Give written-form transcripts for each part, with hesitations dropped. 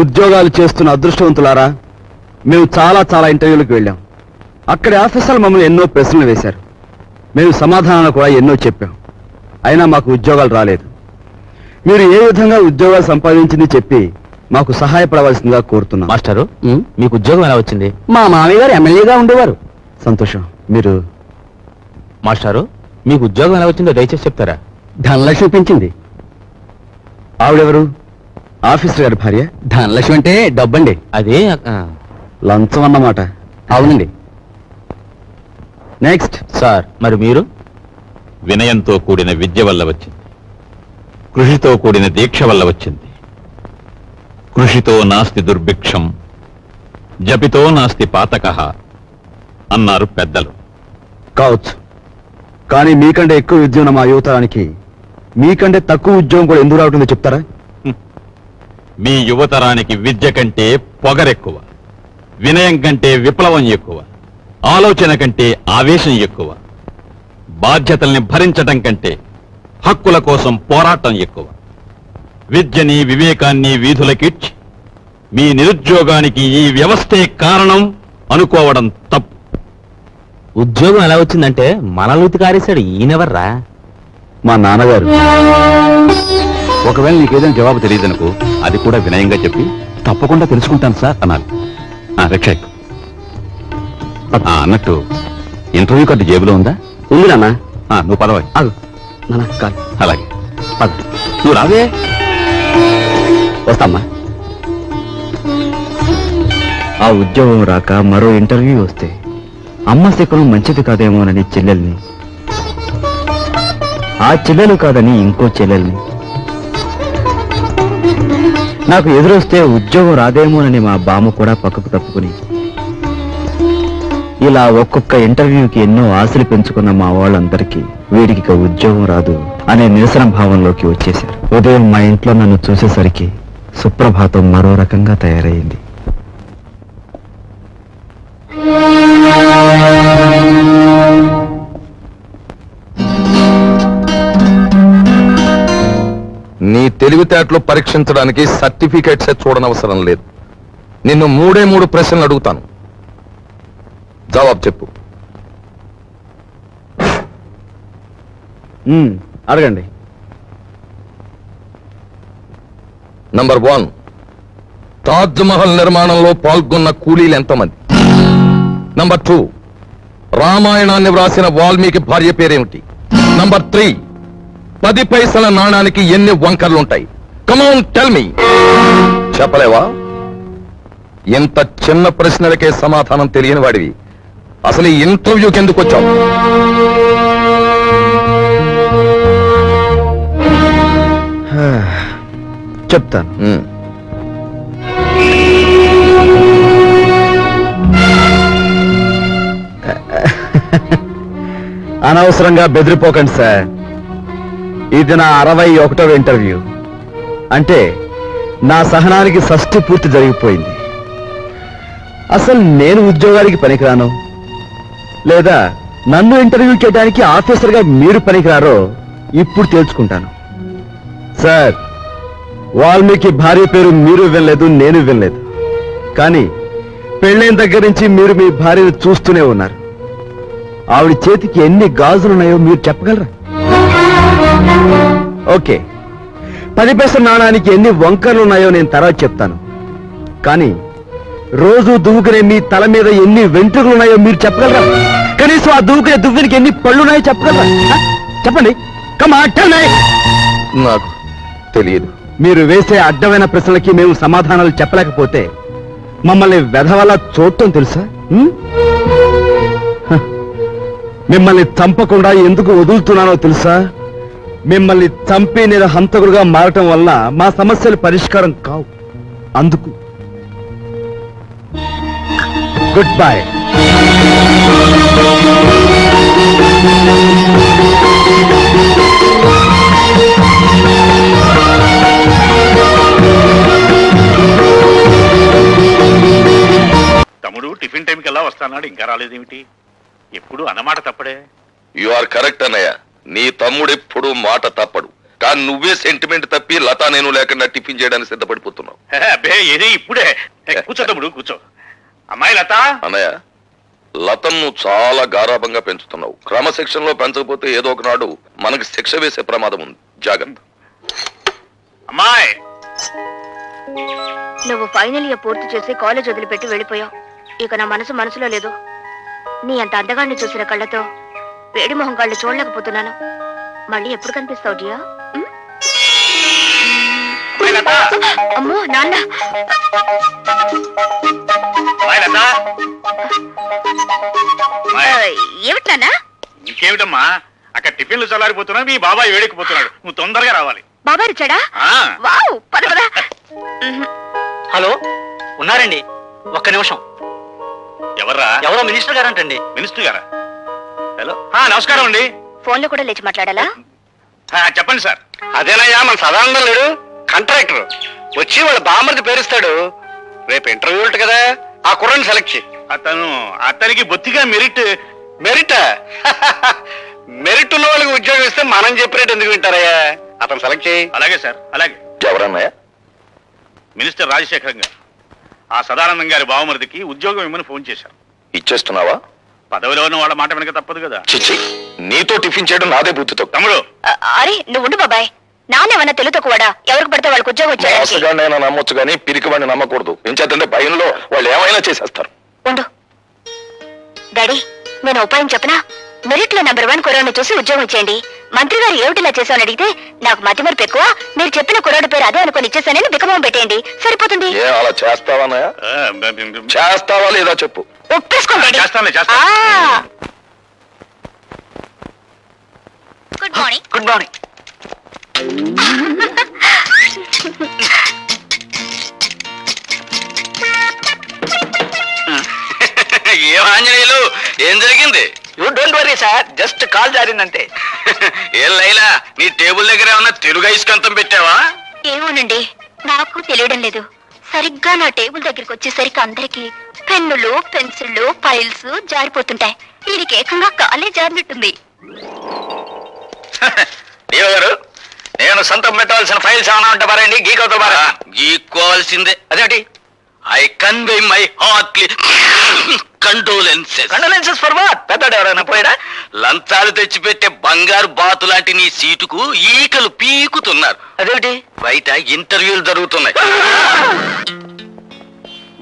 ఉద్యోగాలు చేస్తున్న అదృష్టవంతులారా, మేము చాలా ఇంటర్వ్యూలకు వెళ్ళాం. అక్కడి ఆఫీసర్లు మమ్మల్ని ఎన్నో ప్రశ్నలు వేశారు. మేము సమాధానాలు కూడా ఎన్నో చెప్పాం. అయినా మాకు ఉద్యోగాలు రాలేదు. మీరు ఏ విధంగా ఉద్యోగాలు సంపాదించింది చెప్పి మాకు సహాయపడవలసిందిగా కోరుతున్నాం. మాస్టరు, మీకు ఉద్యోగం ఎలా వచ్చింది? మా మామయ్య గారు ఎమ్మెల్యేగా ఉండేవారు. సంతోషం. మీరు? మాస్టారు, మీకు ఉద్యోగం ఎలా వచ్చిందో దయచేసి చెప్తారా? ధనలక్ష్మి పెంచింది. ఆవిడెవరు? ఆఫీసర్ గారి భార్య. ధనలక్ష్మి అంటే డబ్బండి. అదే లంచం అన్నమాట. అవునండి. నెక్స్ట్. సార్, మరి మీరు? వినయంతో కూడిన విద్య వల్ల వచ్చింది, కృషితో కూడిన దీక్ష వల్ల వచ్చింది. కృషితో నాస్తి దుర్భిక్షం, జపితో నాస్తి పాతకః అన్నారు పెద్దలు. కావచ్చు, కానీ మీకంటే ఎక్కువ విద్య ఉన్న మా యువతరానికి మీకంటే తక్కువ ఉద్యోగం కూడా ఎందుకు రావటుందో చెప్తారా? మీ యువతరానికి విద్య కంటే పొగరెక్కువ, వినయం కంటే విప్లవం ఎక్కువ, ఆలోచన కంటే ఆవేశం ఎక్కువ, బాధ్యతల్ని భరించటం కంటే హక్కుల కోసం పోరాటం ఎక్కువ. విద్యని వివేకాన్ని వీధులకిడ్చి మీ నిరుద్యోగానికి ఈ వ్యవస్థే కారణం అనుకోవడం తప్పు. ఉద్యోగం ఎలా వచ్చిందంటే మనలూతి కారేశాడు. ఈయనెవర్రా? మా నాన్నగారు. ఒకవేళ నీకేదైనా జవాబు తెలియదనుకో, అది కూడా వినయంగా చెప్పి తప్పకుండా తెలుసుకుంటాను సార్ అన్నాను. రిక్షా అన్నట్టు ఇంటర్వ్యూ కార్డు జేబులో ఉందా? ఉంది నాన్న. నువ్వు పదవి. అలాగే పద. నువ్వు రావే. వస్తామ్మా. ఆ ఉద్యోగం రాక మరో ఇంటర్వ్యూ వస్తే అమ్మ శకునం మంచిది కాదేమోనని చెల్లెల్ని, ఆ చెల్లెలు కాదని ఇంకో చెల్లెల్ని, నాకు ఎదురొస్తే ఉద్యోగం రాదేమోనని మా బామ్మ కూడా పక్కకు తప్పుకుని, ఇలా ఒక్కొక్క ఇంటర్వ్యూకి ఎన్నో ఆశలు పెంచుకున్న మా వాళ్ళందరికీ వీడికి ఇక ఉద్యోగం రాదు అనే నిరసన భావంలోకి వచ్చేశారు. ఉదయం మా ఇంట్లో నన్ను చూసేసరికి సుప్రభాతం మరో రకంగా తయారైంది. నీ తెలివితేటలు పరీక్షించడానికి సర్టిఫికేట్స్ చూడనవసరం లేదు. నిన్ను 3 ప్రశ్నలు అడుగుతాను, జవాబు చెప్పు. అడగండి. నంబర్ 1, తాజ్ మహల్ నిర్మాణంలో పాల్గొన్న కూలీలు ఎంతమంది? నంబర్ 2, రామాయణాన్ని వ్రాసిన వాల్మీకి భార్య పేరేమిటి? నంబర్ 3, 10 పైసల నాణానికి ఎన్ని వంకర్లుంటాయి? Come on tell me. చెప్పలేవా? ఇంత చిన్న ప్రశ్నలకే సమాధానం తెలియని వాడివి అసలు ఈ ఇంటర్వ్యూకి ఎందుకు వచ్చావు? చెప్తాను. అనవసరంగా బెదిరిపోకండి సార్. ఇది నా 61వ ఇంటర్వ్యూ. అంటే నా సహనానికి షష్ఠి పూర్తి జరిగిపోయింది. అసలు నేను ఉద్యోగానికి పనికిరాను, లేదా నన్ను ఇంటర్వ్యూ చేయడానికి ఆఫీసర్గా మీరు పనికిరారో ఇప్పుడు తేల్చుకుంటాను. సార్, వాల్మీకి భార్య పేరు మీరు వినలేదు, నేను వినలేదు. కానీ పెళ్ళైన దగ్గర నుంచి మీరు మీ భార్యను చూస్తూనే ఉన్నారు. ఆవిడ చేతికి ఎన్ని గాజులున్నాయో మీరు చెప్పగలరా? ఓకే, 10 పైసల నాణానికి ఎన్ని వంకర్లున్నాయో నేను తర్వాత చెప్తాను. కానీ రోజు దువ్వుకునే మీ తల మీద ఎన్ని వెంట్రుకలున్నాయో మీరు చెప్పగలరా? కనీసం ఆ దువ్వుకునే దువ్వెనికి ఎన్ని పళ్ళున్నాయో చెప్పగలరా? చెప్పండి. నాకు తెలియదు. మీరు వేసే అడ్డమైన ప్రశ్నలకి మేము సమాధానాలు చెప్పలేకపోతే మమ్మల్ని వెధవలా చూడటం తెలుసా? మిమ్మల్ని చంపకుండా ఎందుకు వదులుతున్నానో తెలుసా? మిమ్మల్ని చంపి నేను హంతకుడుగా మారటం వల్ల మా సమస్యలు పరిష్కారం కావు. అందుకు గుడ్ బై. తమ్ముడు టిఫిన్ టైంకి ఎలా వస్తానాడు, ఇంకా రాలేదేమిటి? ఎప్పుడు అన్నమాట తప్పడే. యు ఆర్ కరెక్ట్ అన్నయ్య. నీ తమ్ముడు ఎప్పుడు మాట తప్పడు. కానీ నువ్వే సెంటిమెంట్ తప్పి లతా నేను లేకుండా టిఫిన్ చేయడానికి సిద్ధపడిపోతున్నావు. అబ్బే ఏది ఇప్పుడే కూర్చో తమ్ముడు కూర్చో. అమ్మాయి లత, అన్నయ్య, లతను నువ్వు చాలా గారాభంగా పెంచుతున్నావు. క్రమశిక్షణలో పెంచకపోతే ఏదో ఒకనాడు మనకి శిక్ష వేసే ప్రమాదం ఉంది. జాగ్రత్త. అమ్మాయి నువ్వు ఫైనల్ ఇయర్ పూర్తి చేసి కాలేజ్ వదిలిపెట్టి వెళ్ళిపోయావు. ఇక నా మనసులో లేదు. నీ అంత అందగాన్ని చూసిన కళ్ళతో వేడి మొహం కళ్ళు చూడలేకపోతున్నాను. మళ్ళీ ఎప్పుడు కనిపిస్తావు డియా? అమ్మాయి లత, అమ్మో నాన్న. అమ్మాయి లత. అమ్మాయి, ఏమిటి నాన్న? ఇంకేమిటమ్మా, అక్కడ టిఫిన్లు చల్లారిపోతున్నావు, మీ బాబాయ్ వేడెక్కిపోతున్నాడు. నువ్వు తొందరగా రావాలి. బాబాయ్ వచ్చాడా? ఆ, వావ్, పద పద. హలో, ఉన్నారండి, ఒక్క నిమిషం. ఎవర్రా? ఎవరో మినిస్టర్ గారంటండి. మినిస్టర్ గారా? హలో, నమస్కారం అండి. ఫోన్లో కూడా లేచి మాట్లాడాలా? చెప్పండి సార్. అదేనయ్యా, మన సదానందం లేడు, కాంట్రాక్టర్ వచ్చి వాళ్ళ బామ్మర్ది పేరుస్తాడు. రేపు ఇంటర్వ్యూ ఉంటుంది కదా, ఆ కుర్రని సెలెక్ట్ చేయి. అతనికి బొత్తిగా మెరిట్. మెరిట్ మెరిట్ ఉన్న వాళ్ళకి ఉద్యోగం ఇస్తే మనం చెప్పినట్టు ఎందుకు వింటారయ్యా? అతను సెలెక్ట్ చేయి. అలాగే సార్, అలాగే. ఎవరన్నయ్య? మినిస్టర్ రాజశేఖరం గారు ఆ సదానందం గారి బావమరిదికి ఉద్యోగం ఇమ్మని ఫోన్ చేశారు. ఇచ్చేస్తున్నావా? పదవిలో ఉన్న వాళ్ళ మాట వెనక తప్పదు కదా. చిచ్చి, నీతో టిఫిన్ చేయడం నాదే బుద్ధితో. తమ్ముడు, అరే నువ్వు ఉండు బాబాయ్. నాన్నేమన్నా తెలుతో కూడా ఎవరికి పడితే వాళ్ళకి ఉద్యోగం వచ్చాడు. మోసగాడినైనా నమ్మొచ్చు కానీ పిరికివాడిని నమ్మకూడదు. ఎంచేతంటే భయంలో వాళ్ళు ఏమైనా చేసేస్తారు. ఉండు డాడీ, నేను ఉపాయం చెప్పనా? మెరిట్ లో నెంబర్ 1 కుర్రాడిని చూసి ఉద్యోగం ఇచ్చేయండి. మంత్రి గారు ఏమిటిలా చేశామని అడిగితే నాకు మతిమరుపు ఎక్కువ, మీరు చెప్పిన కుర్రాడి పేరు అదే అనుకుని ఇచ్చేసానని బికమం పెట్టేయండి, సరిపోతుంది. ఏ అలా చేస్తావానయ్య? చేస్తావా లేదా చెప్పు. ఒప్పేసుకోండి. చేస్తానులే, గుడ్ మార్నింగ్. Good morning. ఏం ఆంజనేయులు, ఏం జరిగింది? You don't worry sir, just కాల్ జారిందంతే. ఏం లైలా, నీ టేబుల్ దగ్గర ఏమన్నా తెలుగు ఐస్కంతం పెట్టావా? ఏమోనండి, నాకు తెలియడం లేదు. సరిగ్గా నా టేబుల్ దగ్గరికి వచ్చేసరికి అందరికి పెన్నులు, పెన్సిళ్ళు, ఫైల్స్ జారిపోతుంటాయి. వీడికి ఏకంగా కాలే జారినట్టుంది. దేవ గారు, నేను సొంతం పెట్టవలసిన ఫైల్స్ ఏమైనా ఉంటే పారండి, గీకవుతా పారా. గీక్కోవాల్సిందే. అదేంటి? I convey my heartly condolences. Condolences for what? పెద్దడు ఎవరైనా పోయాడా? లంచాలు తెచ్చిపెట్టే బంగారు బాతు లాంటి నీ సీటుకు ఈకలు పీకుతున్నారు. అదేమిటి? బయట ఇంటర్వ్యూలు జరుగుతున్నాయి.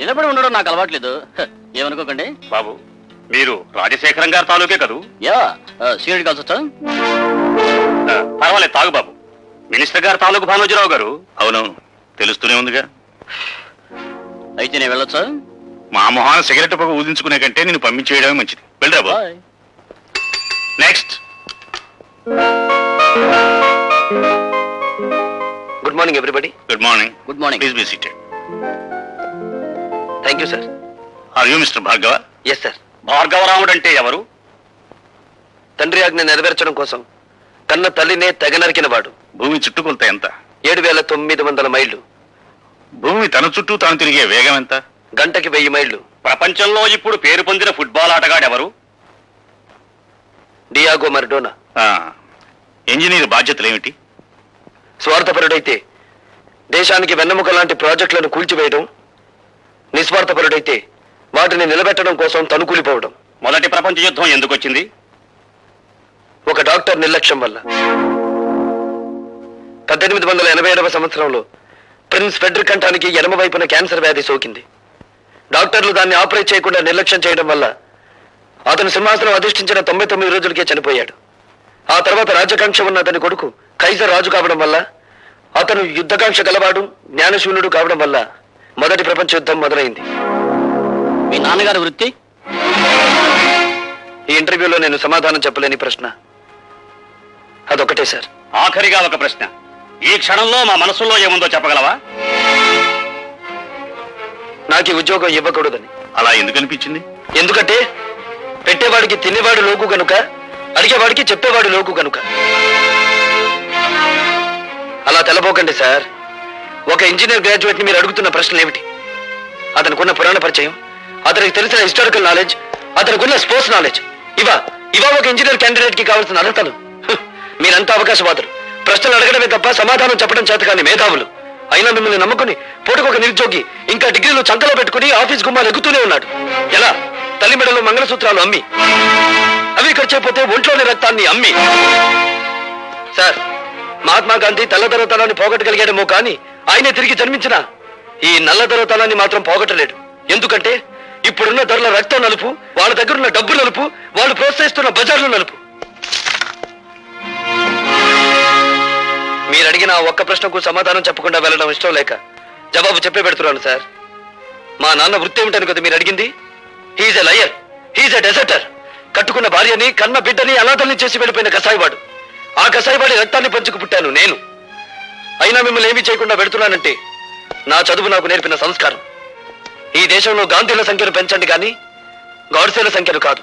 నిలబడి ఉండడం నాకు అలవాట్లేదు, ఏమనుకోకండి. బాబు, మీరు రాజశేఖరం గారి తాలూకే కదూ? యా, సీనియర్ కాల్స్ వచ్చా? పర్వాలేదు, తాగు బాబు. మినిస్టర్ గారు తాలూకు భానోజీరావు గారు. అవునవును, తెలుస్తూనే ఉందిగా. అయితే నేను వెళ్ళొచ్చా? మా మొహాన సిగరెట్ పొగ ఊదించుకునే కంటే నేను పంపించేయడమే మంచిది. వెళ్ళరా బాబు. Bye. Next. Good morning everybody. Good morning. Good morning. Please be seated. Thank you sir. Are you mister Bhargava? Yes sir. Bhargavaramudu అంటే ఎవరు? తండ్రి ఆజ్ఞ నెరవేర్చడం కోసం కన్న తల్లినే తెగ నరికిన వాడు. భూమి చుట్టుకొలత ఎంత? 7,900 మైళ్ళు. భూమి తన చుట్టూ తాను తిరిగే వేగం ఎంత? గంటకి 1000 మైళ్ళు. ప్రపంచంలో ఇప్పుడు పేరు పొందిన ఫుట్బాల్ ఆటగాడు ఎవరు? Diego Maradona. ఇంజనీర్ బాధ్యతలు ఏమిటి? స్వార్థపరుడైతే దేశానికి వెన్నెముక లాంటి ప్రాజెక్టులను కూల్చివేయడం, నిస్వార్థపరుడైతే వాటిని నిలబెట్టడం కోసం తనుకూలిపోవడం. మొదటి ప్రపంచ యుద్ధం ఎందుకు వచ్చింది? ఒక డాక్టర్ నిర్లక్ష్యం వల్ల. 1887వ సంవత్సరంలో ప్రిన్స్ ఫెడ్రిక్ కంఠానికి ఎడమ వైపున క్యాన్సర్ వ్యాధి సోకింది. డాక్టర్లు దాన్ని ఆపరేట్ చేయకుండా నిర్లక్ష్యం చేయడం వల్ల అతను సింహాసనం అధిష్ఠించిన 99 రోజులకే చనిపోయాడు. ఆ తర్వాత రాజకాంక్ష ఉన్న అతని కొడుకు కైజర్ రాజు కావడం వల్ల, అతను యుద్ధకాంక్ష గలవాడు, జ్ఞానశూన్యుడు కావడం వల్ల మొదటి ప్రపంచ యుద్ధం మొదలైంది. మీ నాన్నగారి వృత్తి? ఈ ఇంటర్వ్యూలో నేను సమాధానం చెప్పలేని ప్రశ్న అదొకటే సార్. ఆఖరిగా ఒక ప్రశ్న. ఈ క్షణంలో మా మనసులో ఏముందో చెప్పగలవా? నాకు ఈ ఉద్యోగం ఇవ్వకూడదని. అలా ఎందుకు అనిపించింది? ఎందుకంటే పెట్టేవాడికి తినేవాడు లోకు గనుక, అడిగేవాడికి చెప్పేవాడు లోకు గనుక. అలా తెలబోకండి సార్. ఒక ఇంజనీర్ గ్రాడ్యుయేట్ ని మీరు అడుగుతున్న ప్రశ్నలు ఏమిటి? అతనికున్న పురాణ పరిచయం, అతనికి తెలిసిన హిస్టారికల్ నాలెడ్జ్, అతనికున్న స్పోర్ట్స్ నాలెడ్జ్, ఇవా ఒక ఇంజనీర్ క్యాండిడేట్ కి కావాల్సిన అర్హతలు. మీరంతా అవకాశవాదులు. ప్రశ్నలు అడగడమే తప్ప సమాధానం చెప్పడం చేత కాని మేధావులు. అయినా మిమ్మల్ని నమ్ముకుని పూటకొక నిరుద్యోగి ఇంకా డిగ్రీలు చంకలో పెట్టుకుని ఆఫీస్ గుమ్మాలు ఎక్కుతూనే ఉన్నాడు. ఎలా? తల్లి మెడలో మంగళసూత్రాలు అమ్మి, అవి ఖర్చైపోతే ఒంట్లోని రక్తాన్ని అమ్మి. సార్, మహాత్మా గాంధీ తెల్లదొరతనాన్ని పోగొట్టగలిగాడేమో కానీ ఆయనే తిరిగి జన్మించిన ఈ నల్లదొరతనాన్ని మాత్రం పోగొట్టలేడు. ఎందుకంటే ఇప్పుడున్న ధరల రక్తం నలుపు, వాళ్ళ దగ్గరున్న డబ్బు నలుపు, వాళ్ళు ప్రోత్సహిస్తున్న బజార్లు నలుపు. మీరు అడిగిన ఆ ఒక్క ప్రశ్నకు సమాధానం చెప్పకుండా వెళ్ళడం ఇష్టం లేక జవాబు చెప్పే పెడుతున్నాను సార్. మా నాన్న వృత్తి ఏమిటని కదా మీరు అడిగింది? He's a liar, he's a deserter. కట్టుకున్న భార్యని కన్న బిడ్డని అనాథల్ని చేసి వెళ్ళిపోయిన కసాయివాడు. ఆ కసాయివాడి రక్తాన్ని పంచుకు పుట్టాను నేను. అయినా మిమ్మల్ని ఏమీ చేయకుండా పెడుతున్నానంటే నా చదువు నాకు నేర్పిన సంస్కారం. ఈ దేశంలో గాంధీల సంఖ్యను పెంచండి కానీ గాడ్సేల సంఖ్యను కాదు.